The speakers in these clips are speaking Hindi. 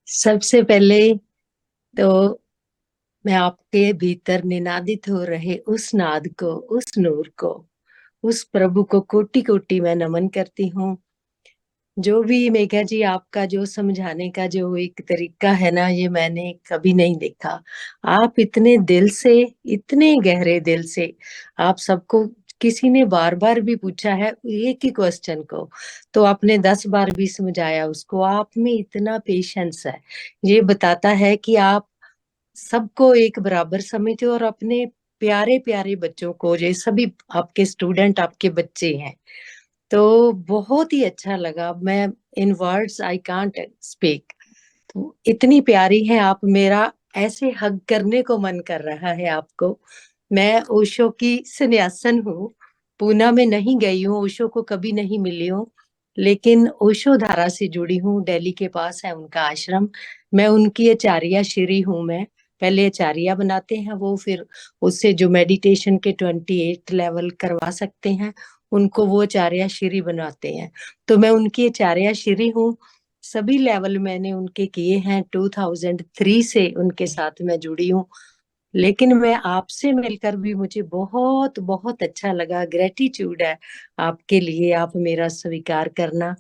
सबसे पहले तो मैं आपके भीतर निनादित हो रहे उस नाद को, उस नूर को, उस प्रभु को कोटि कोटि मैं नमन करती हूँ। जो भी मेघा जी आपका जो समझाने का जो एक तरीका है ना, ये मैंने कभी नहीं देखा। आप इतने दिल से, इतने गहरे दिल से, आप सबको, किसी ने बार बार भी पूछा है एक ही क्वेश्चन को, तो आपने 10 बार भी समझाया उसको। आप में इतना पेशेंस है, ये बताता है कि आप सबको एक बराबर समझते हो और अपने प्यारे प्यारे बच्चों को, ये सभी आपके स्टूडेंट, आपके बच्चे हैं। तो बहुत ही अच्छा लगा। मैं इन वर्ड्स आई कांट स्पीक। तो इतनी प्यारी है आप, मेरा ऐसे हग करने को मन कर रहा है आपको। मैं ओशो की सन्यासन हूँ। पूना में नहीं गई हूँ, ओशो को कभी नहीं मिली हूँ, लेकिन ओशो धारा से जुड़ी हूँ। दिल्ली के पास है उनका आश्रम। मैं उनकी आचार्य श्री हूँ। मैं पहले आचार्य बनाते हैं वो, फिर उससे जो मेडिटेशन के 28 लेवल करवा सकते हैं उनको वो आचार्य श्री बनाते हैं। तो मैं उनकी आचार्य श्री हूँ। सभी लेवल मैंने उनके किए हैं। 2003 से उनके साथ मैं जुड़ी हूँ। लेकिन मैं आपसे मिलकर भी मुझे बहुत बहुत अच्छा लगा। ग्रेटिट्यूड है आपके लिए, आप मेरा स्वीकार करना।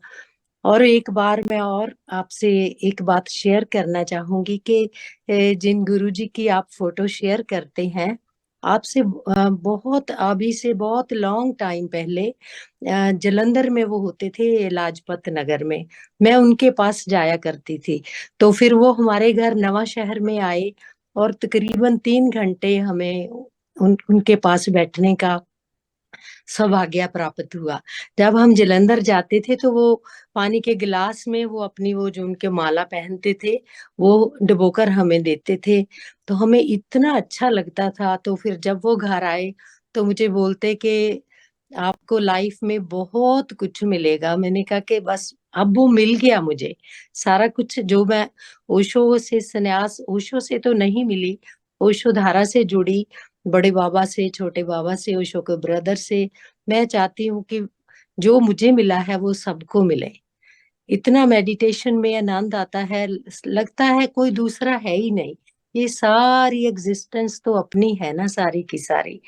और एक बार मैं और आपसे एक बात शेयर करना चाहूंगी कि जिन गुरुजी की आप फोटो शेयर करते हैं, आपसे बहुत अभी से बहुत लॉन्ग टाइम पहले जलंधर में वो होते थे, लाजपत नगर में। मैं उनके पास जाया करती थी। तो फिर वो हमारे घर नवा शहर में आए और तकरीबन 3 घंटे हमें उनके पास बैठने का सौभाग्य प्राप्त हुआ। जब हम जलंधर जाते थे तो वो पानी के गिलास में वो अपनी वो जो उनके माला पहनते थे वो डुबोकर हमें देते थे। तो हमें इतना अच्छा लगता था। तो फिर जब वो घर आए तो मुझे बोलते कि आपको लाइफ में बहुत कुछ मिलेगा। मैंने कहा कि बस अब वो मिल गया मुझे सारा कुछ। जो मैं ओशो से संन्यास, ओशो से तो नहीं मिली, ओशो धारा से जुड़ी, बड़े बाबा से, छोटे बाबा से, ओशो के ब्रदर से। मैं चाहती हूँ कि जो मुझे मिला है वो सबको मिले। इतना मेडिटेशन में आनंद आता है, लगता है कोई दूसरा है ही नहीं। ये सारी एग्जिस्टेंस तो अपनी है ना, सारी की सारी।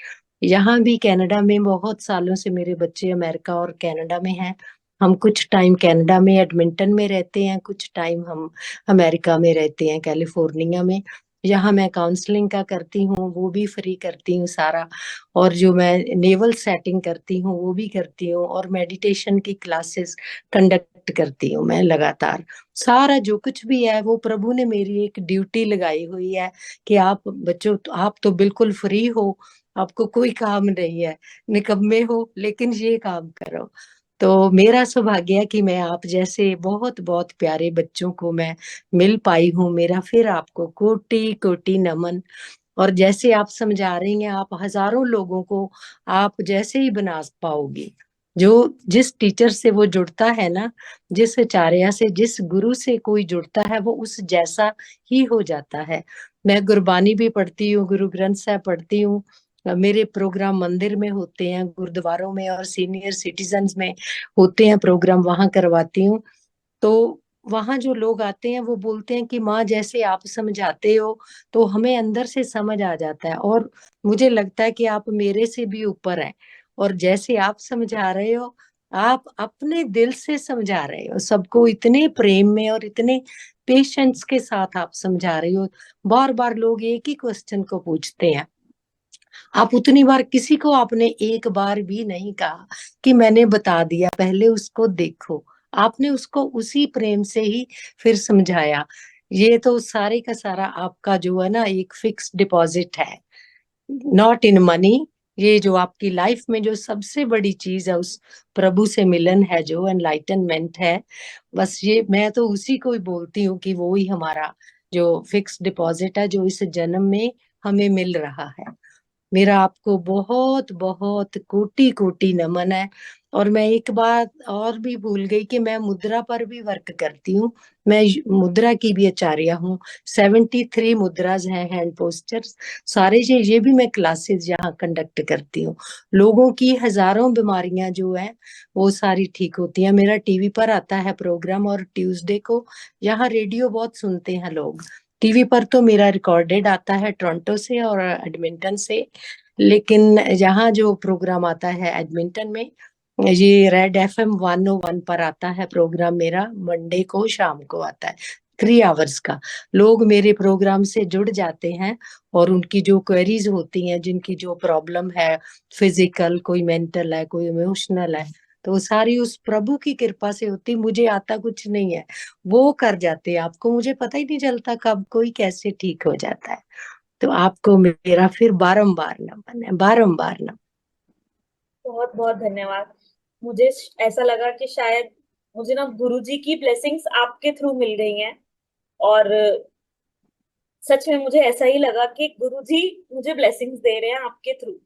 यहाँ भी कनाडा में बहुत सालों से मेरे बच्चे अमेरिका और कनाडा में हैं। हम कुछ टाइम कनाडा में एडमिंटन में रहते हैं, कुछ टाइम हम अमेरिका में रहते हैं, कैलिफोर्निया में। यहाँ मैं काउंसलिंग का करती हूँ, वो भी फ्री करती हूँ सारा। और जो मैं नेवल सेटिंग करती हूँ वो भी करती हूँ, और मेडिटेशन की क्लासेस कंडक्ट करती हूँ मैं लगातार। सारा जो कुछ भी है वो प्रभु ने मेरी एक ड्यूटी लगाई हुई है कि आप बच्चों, आप तो बिल्कुल फ्री हो, आपको कोई काम नहीं है, निकम्मे हो, लेकिन ये काम करो। तो मेरा सौभाग्य है कि मैं आप जैसे बहुत बहुत प्यारे बच्चों को मैं मिल पाई हूँ। मेरा फिर आपको कोटि कोटि नमन। और जैसे आप समझा रही हैं, आप हजारों लोगों को आप जैसे ही बना पाओगी। जो जिस टीचर से वो जुड़ता है ना, जिस आचार्य से, जिस गुरु से कोई जुड़ता है, वो उस जैसा ही हो जाता है। मैं गुरबानी भी पढ़ती हूँ, गुरु ग्रंथ साहब पढ़ती हूँ। मेरे प्रोग्राम मंदिर में होते हैं, गुरुद्वारों में और सीनियर सिटीजन्स में होते हैं प्रोग्राम, वहां करवाती हूँ। तो वहां जो लोग आते हैं वो बोलते हैं कि माँ जैसे आप समझाते हो तो हमें अंदर से समझ आ जाता है, और मुझे लगता है कि आप मेरे से भी ऊपर हैं। और जैसे आप समझा रहे हो, आप अपने दिल से समझा रहे हो सबको, इतने प्रेम में और इतने पेशेंस के साथ आप समझा रहे हो। बार बार लोग एक ही क्वेश्चन को पूछते हैं, आप उतनी बार किसी को आपने एक बार भी नहीं कहा कि मैंने बता दिया, पहले उसको देखो। आपने उसको उसी प्रेम से ही फिर समझाया। ये तो सारे का सारा आपका जो है ना, एक फिक्स डिपॉजिट है, नॉट इन मनी। ये जो आपकी लाइफ में जो सबसे बड़ी चीज है, उस प्रभु से मिलन है, जो एनलाइटनमेंट है, बस ये मैं तो उसी को ही बोलती हूँ कि वो ही हमारा जो फिक्स डिपॉजिट है, जो इस जन्म में हमें मिल रहा है। मेरा आपको बहुत बहुत कोटि कोटि नमन है। और मैं एक बात और भी भूल गई कि मैं मुद्रा पर भी वर्क करती हूँ। मैं मुद्रा की भी आचार्य हूँ। 73 मुद्राज हैं, हैंड पोस्चर्स सारे। ये भी मैं क्लासेस यहाँ कंडक्ट करती हूँ। लोगों की हजारों बीमारियां जो है वो सारी ठीक होती हैं। मेरा टीवी पर आता है प्रोग्राम, और ट्यूसडे को यहाँ रेडियो बहुत सुनते हैं लोग। टीवी पर तो मेरा रिकॉर्डेड आता है टोरंटो से और एडमिंटन से, लेकिन यहाँ जो प्रोग्राम आता है एडमिंटन में, ये रेड FM 101 पर आता है प्रोग्राम। मेरा मंडे को शाम को आता है, 3 आवर्स का। लोग मेरे प्रोग्राम से जुड़ जाते हैं और उनकी जो क्वेरीज होती हैं, जिनकी जो प्रॉब्लम है, फिजिकल, कोई मेंटल है, कोई इमोशनल है, तो वो सारी उस प्रभु की कृपा से होती। मुझे आता कुछ नहीं है, वो कर जाते हैं आपको। मुझे पता ही नहीं चलता कब कोई कैसे ठीक हो जाता है। तो आपको मेरा फिर बारंबार नमन है, बारंबार नमन। बहुत बहुत धन्यवाद। मुझे ऐसा लगा कि शायद मुझे ना गुरुजी की ब्लेसिंग्स आपके थ्रू मिल गई हैं। और सच में मुझे ऐसा ही लगा कि गुरुजी मुझे ब्लेसिंग्स दे रहे हैं आपके थ्रू।